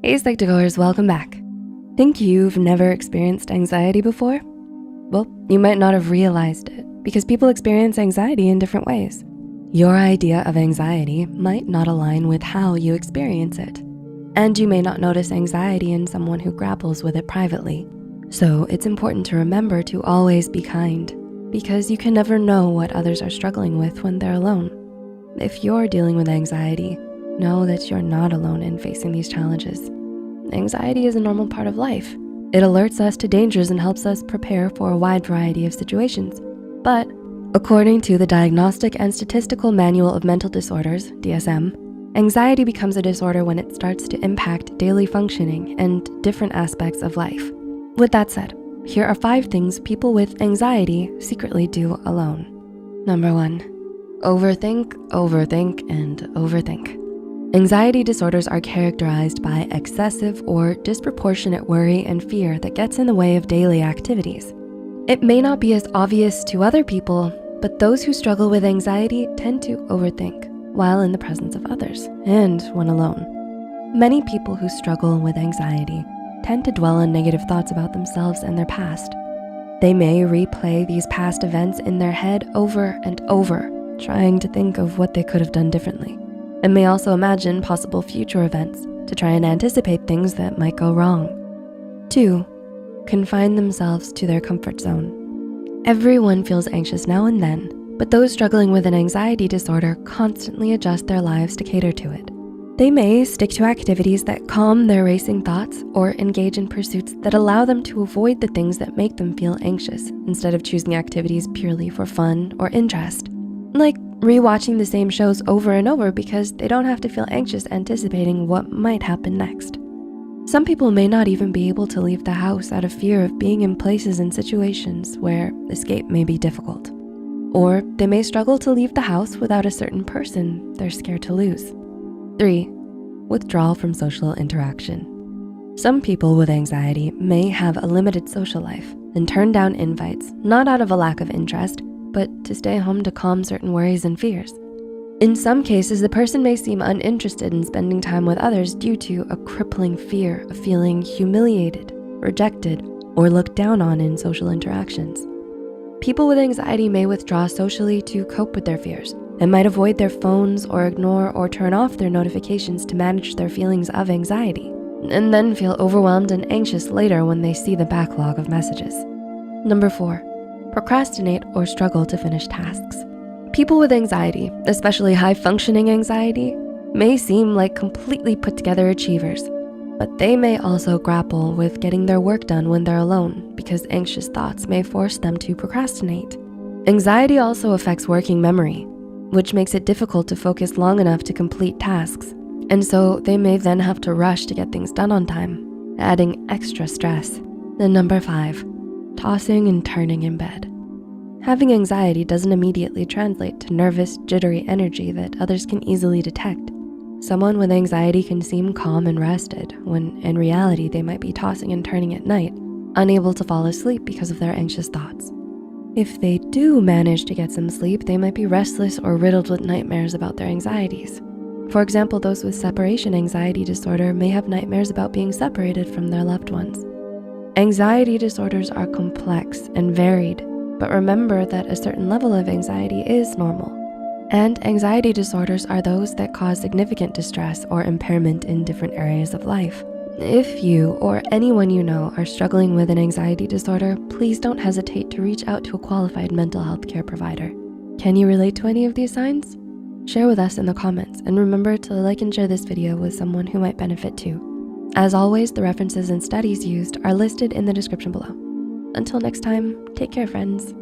Hey Psych2Goers, welcome back. Think you've never experienced anxiety before? Well, you might not have realized it because people experience anxiety in different ways. Your idea of anxiety might not align with how you experience it. And you may not notice anxiety in someone who grapples with it privately. So it's important to remember to always be kind because you can never know what others are struggling with when they're alone. If you're dealing with anxiety, know that you're not alone in facing these challenges. Anxiety is a normal part of life. It alerts us to dangers and helps us prepare for a wide variety of situations. But according to the Diagnostic and Statistical Manual of Mental Disorders, DSM, anxiety becomes a disorder when it starts to impact daily functioning and different aspects of life. With that said, here are 5 things people with anxiety secretly do alone. Number 1, overthink, overthink, and overthink. Anxiety disorders are characterized by excessive or disproportionate worry and fear that gets in the way of daily activities. It may not be as obvious to other people, but those who struggle with anxiety tend to overthink while in the presence of others and when alone. Many people who struggle with anxiety tend to dwell on negative thoughts about themselves and their past. They may replay these past events in their head over and over, trying to think of what they could have done differently, and may also imagine possible future events to try and anticipate things that might go wrong. 2, confine themselves to their comfort zone. Everyone feels anxious now and then, but those struggling with an anxiety disorder constantly adjust their lives to cater to it. They may stick to activities that calm their racing thoughts or engage in pursuits that allow them to avoid the things that make them feel anxious instead of choosing activities purely for fun or interest. Like rewatching the same shows over and over because they don't have to feel anxious anticipating what might happen next. Some people may not even be able to leave the house out of fear of being in places and situations where escape may be difficult. Or they may struggle to leave the house without a certain person they're scared to lose. 3, withdrawal from social interaction. Some people with anxiety may have a limited social life and turn down invites, not out of a lack of interest, but to stay home to calm certain worries and fears. In some cases, the person may seem uninterested in spending time with others due to a crippling fear of feeling humiliated, rejected, or looked down on in social interactions. People with anxiety may withdraw socially to cope with their fears and might avoid their phones or ignore or turn off their notifications to manage their feelings of anxiety, and then feel overwhelmed and anxious later when they see the backlog of messages. Number 4, procrastinate or struggle to finish tasks. People with anxiety, especially high-functioning anxiety, may seem like completely put-together achievers, but they may also grapple with getting their work done when they're alone because anxious thoughts may force them to procrastinate. Anxiety also affects working memory, which makes it difficult to focus long enough to complete tasks, and so they may then have to rush to get things done on time, adding extra stress. Then number 5, tossing and turning in bed. Having anxiety doesn't immediately translate to nervous, jittery energy that others can easily detect. Someone with anxiety can seem calm and rested when in reality they might be tossing and turning at night, unable to fall asleep because of their anxious thoughts. If they do manage to get some sleep, they might be restless or riddled with nightmares about their anxieties. For example, those with separation anxiety disorder may have nightmares about being separated from their loved ones. Anxiety disorders are complex and varied, but remember that a certain level of anxiety is normal. And anxiety disorders are those that cause significant distress or impairment in different areas of life. If you or anyone you know are struggling with an anxiety disorder, please don't hesitate to reach out to a qualified mental health care provider. Can you relate to any of these signs? Share with us in the comments, and remember to like and share this video with someone who might benefit too. As always, the references and studies used are listed in the description below. Until next time, take care, friends.